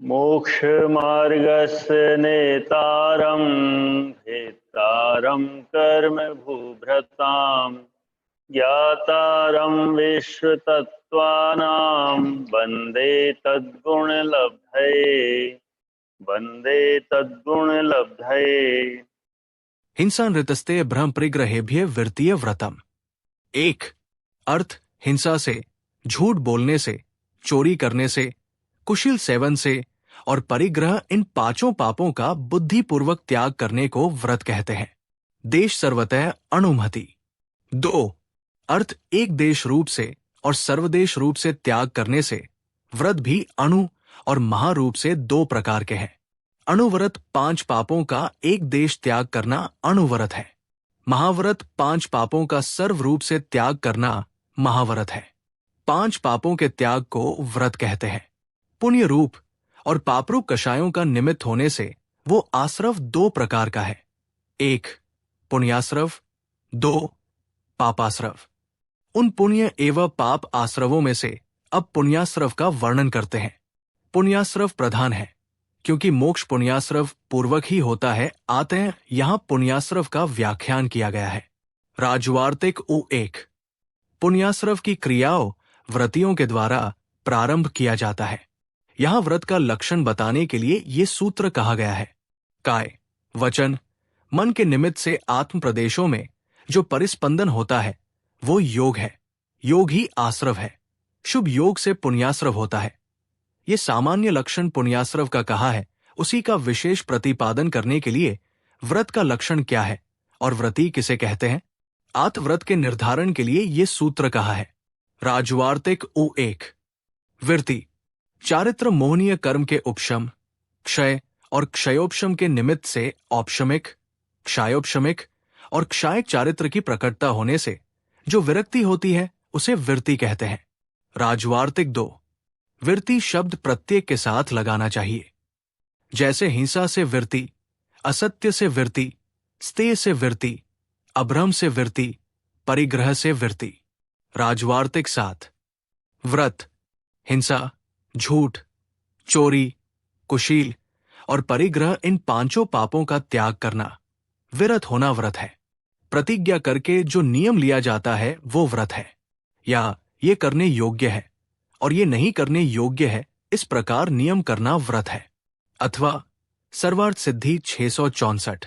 मोक्षमार्गस्य नेतारं भेत्तारं कर्म भूभृतां ज्ञातारं विश्वतत्त्वानां वन्दे तद्गुणलब्धये। हिंसा नृतस्ते ब्रह्म परिग्रहेभ्य विरतीय व्रतम। 1. अर्थ हिंसा से, झूठ बोलने से, चोरी करने से, कुशील सेवन से और परिग्रह इन पांचों पापों का बुद्धिपूर्वक त्याग करने को व्रत कहते हैं। देश सर्वतः अणुमति। 2. अर्थ एक देश रूप से और सर्वदेश रूप से त्याग करने से। व्रत भी अणु और महारूप से दो प्रकार के हैं। अणुव्रत 5 पापों का एक देश त्याग करना अणुव्रत है। महाव्रत 5 पापों का सर्व रूप से त्याग करना महाव्रत है। 5 पापों के त्याग को व्रत कहते हैं। पुण्य रूप और पापरूप कषायों का निमित्त होने से वो आश्रव 2 प्रकार का है। 1. पुण्याश्रव, 2. पापाश्रव। उन पुण्य एवं पाप आश्रवों में से अब पुण्याश्रव का वर्णन करते हैं। पुण्याश्रव प्रधान है क्योंकि मोक्ष पुण्याश्रव पूर्वक ही होता है, अतः यहां पुण्याश्रव का व्याख्यान किया गया है। राजवार्तिक उ1। पुण्याश्रव की क्रियाओं व्रतियों के द्वारा प्रारंभ किया जाता है। यहां व्रत का लक्षण बताने के लिए ये सूत्र कहा गया है। काय, वचन, मन के निमित्त से आत्म प्रदेशों में जो परिस्पंदन होता है वो योग है। योग ही आश्रव है। शुभ योग से पुण्याश्रव होता है। ये सामान्य लक्षण पुण्याश्रव का कहा है, उसी का विशेष प्रतिपादन करने के लिए व्रत का लक्षण क्या है और व्रती किसे कहते हैं, आत्मव्रत के निर्धारण के लिए ये सूत्र कहा है। राजवार्तिक उ1। विरति चारित्र मोहनीय कर्म के उपशम, क्षय और क्षयोपशम के निमित्त से औपशमिक, क्षायोपशमिक और क्षायक चारित्र की प्रकटता होने से जो विरक्ति होती है उसे विरति कहते हैं। राजवार्तिक 2। विरति शब्द प्रत्येक के साथ लगाना चाहिए। जैसे हिंसा से विरति, असत्य से विरति, स्तेय से विरति, अभ्रम से विरति, परिग्रह से विरति। राजवार्तिक 7। व्रत हिंसा, झूठ, चोरी, कुशील और परिग्रह इन 5 पापों का त्याग करना, विरत होना व्रत है। प्रतिज्ञा करके जो नियम लिया जाता है वो व्रत है, या ये करने योग्य है और ये नहीं करने योग्य है, इस प्रकार नियम करना व्रत है। अथवा सर्वार्थ सिद्धि 664।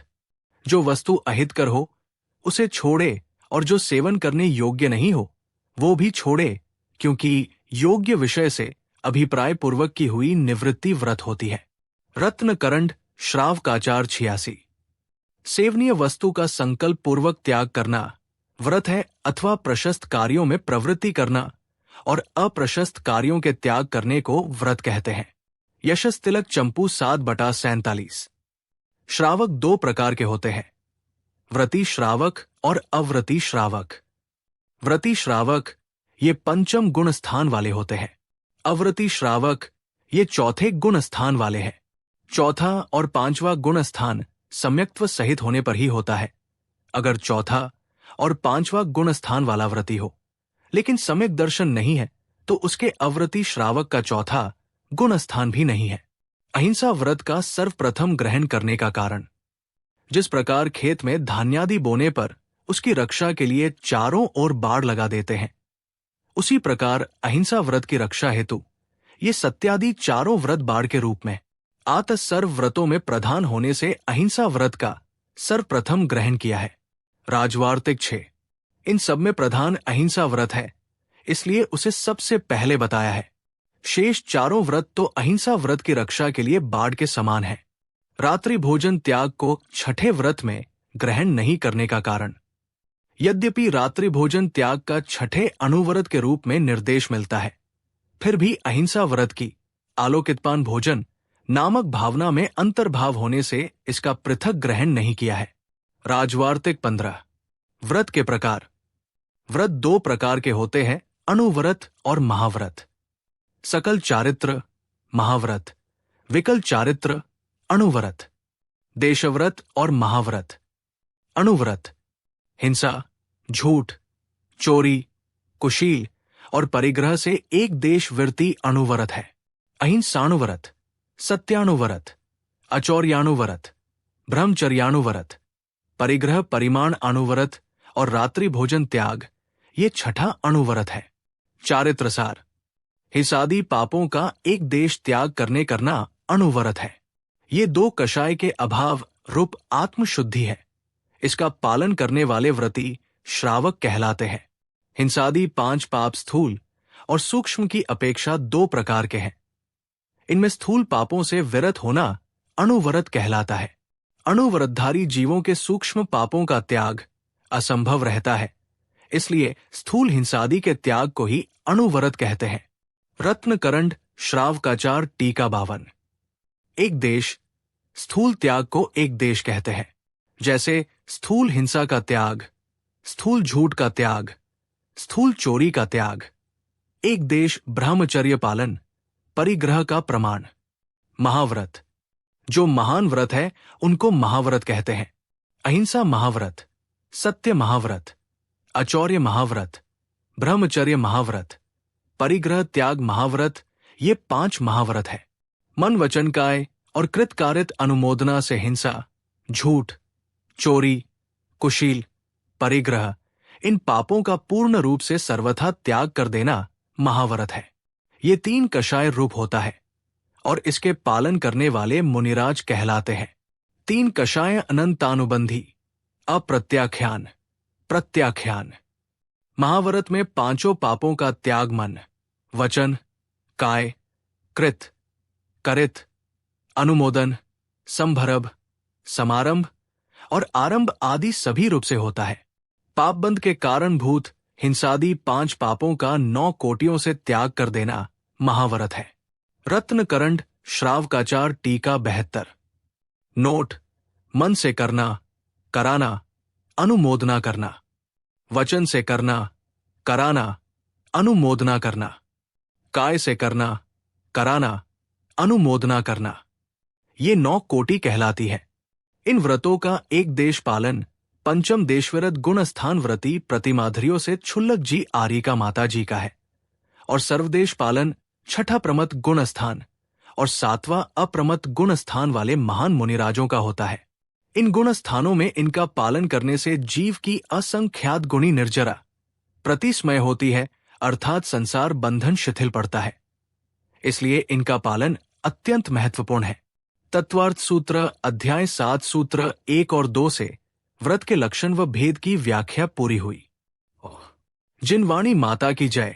जो वस्तु अहितकर हो उसे छोड़े और जो सेवन करने योग्य नहीं हो वो भी छोड़े, क्योंकि योग्य विषय से अभिप्राय पूर्वक की हुई निवृत्ति व्रत होती है। रत्नकरंड श्रावकाचार 86। सेवनीय वस्तु का संकल्प पूर्वक त्याग करना व्रत है, अथवा प्रशस्त कार्यों में प्रवृत्ति करना और अप्रशस्त कार्यों के त्याग करने को व्रत कहते हैं। यशस तिलक चंपू 7/47। श्रावक 2 प्रकार के होते हैं, व्रती श्रावक और अव्रती श्रावक। व्रती श्रावक ये 5म गुण स्थान वाले होते हैं। अव्रती श्रावक ये 4थे गुण स्थान वाले हैं। 4था और 5वां गुण स्थान सम्यक्त्व सहित होने पर ही होता है। अगर 4था और 5वां गुण स्थान वाला व्रती हो लेकिन सम्यक दर्शन नहीं है तो उसके अव्रती श्रावक का 4था गुण स्थान भी नहीं है। अहिंसा व्रत का सर्वप्रथम ग्रहण करने का कारण, जिस प्रकार खेत में धान्यादि बोने पर उसकी रक्षा के लिए चारों ओर बाड़ लगा देते हैं, उसी प्रकार अहिंसा व्रत की रक्षा हेतु ये सत्यादि चारों व्रत बाड़ के रूप में आत सर्व व्रतों में प्रधान होने से अहिंसा व्रत का सर्वप्रथम ग्रहण किया है। राजवार्तिक 6। इन सब में प्रधान अहिंसा व्रत है, इसलिए उसे सबसे पहले बताया है। शेष चारों व्रत तो अहिंसा व्रत की रक्षा के लिए बाढ़ के समान है। रात्रि भोजन त्याग को 6ठे व्रत में ग्रहण नहीं करने का कारण, यद्यपि रात्रि भोजन त्याग का 6ठे अणुव्रत के रूप में निर्देश मिलता है, फिर भी अहिंसा व्रत की आलोकितपान भोजन नामक भावना में अंतर्भाव होने से इसका पृथक ग्रहण नहीं किया है। राजवार्तिक 15। व्रत के प्रकार। व्रत 2 प्रकार के होते हैं, अणुव्रत और महाव्रत। सकल चारित्र महाव्रत, विकल चारित्र अणुव्रत। देशव्रत और महाव्रत। अणुव्रत हिंसा, झूठ, चोरी, कुशील और परिग्रह से एक देश वृत्ति अणुव्रत है। अहिंसाणुव्रत सत्यानुव्रत, अचौर्यानुव्रत, ब्रह्मचर्यानुव्रत, परिग्रह परिमाण अनुव्रत और रात्रि भोजन त्याग ये छठा अनुव्रत है। चारित्रसार, हिसादी पापों का एक देश त्याग करना अनुव्रत है। ये दो कषाय के अभाव रूप आत्मशुद्धि है। इसका पालन करने वाले व्रती श्रावक कहलाते हैं। हिंसादी 5 पाप स्थूल और सूक्ष्म की अपेक्षा 2 प्रकार के हैं। इनमें स्थूल पापों से विरत होना अनुव्रत कहलाता है। अनुव्रतधारी जीवों के सूक्ष्म पापों का त्याग असंभव रहता है, इसलिए स्थूल हिंसादी के त्याग को ही अनुव्रत कहते हैं। रत्नकरंड श्रावकाचार टीका 52। एक देश, स्थूल त्याग को एक देश कहते हैं। जैसे स्थूल हिंसा का त्याग, स्थूल झूठ का त्याग, स्थूल चोरी का त्याग। एक देश ब्रह्मचर्य पालन, परिग्रह का प्रमाण। महाव्रत, जो महान व्रत है उनको महाव्रत कहते हैं। अहिंसा महाव्रत, सत्य महाव्रत, अचौर्य महाव्रत, ब्रह्मचर्य महाव्रत, परिग्रह त्याग महाव्रत, ये 5 महाव्रत है। मन वचन काय और कृतकारित अनुमोदना से हिंसा, झूठ, चोरी, कुशील, परिग्रह, इन पापों का पूर्ण रूप से सर्वथा त्याग कर देना महाव्रत है। ये 3 कषाय रूप होता है और इसके पालन करने वाले मुनिराज कहलाते हैं। 3 कषाय अनंतानुबंधी, अप्रत्याख्यान, प्रत्याख्यान। महाव्रत में 5 पापों का त्याग मन, वचन, काय, कृत, करित, अनुमोदन, संभरभ, समारंभ और आरंभ आदि सभी रूप से होता है। पापबंध के कारणभूत हिंसादी 5 पापों का 9 कोटियों से त्याग कर देना महाव्रत है। रत्नकरंड श्रावकाचार टीका 72। नोट, मन से करना, कराना, अनुमोदना करना, वचन से करना, कराना, अनुमोदना करना, काय से करना, कराना, अनुमोदना करना, ये 9 कोटि कहलाती है। इन व्रतों का एक देश पालन पंचम देशवरत गुणस्थान व्रती प्रतिमाधरियों से क्षुल्लक जी आर्यिका माता जी का है और सर्वदेश पालन छठा प्रमत गुणस्थान और 7वां अप्रमत गुणस्थान वाले महान मुनिराजों का होता है। इन गुणस्थानों में इनका पालन करने से जीव की असंख्यात गुणी निर्जरा प्रतिस्मय होती है, अर्थात संसार बंधन शिथिल पड़ता है। इसलिए इनका पालन अत्यंत महत्वपूर्ण है। तत्वार्थ सूत्र अध्याय 7 सूत्र 1 और 2 से व्रत के लक्षण व भेद की व्याख्या पूरी हुई। जिनवाणी माता की जय।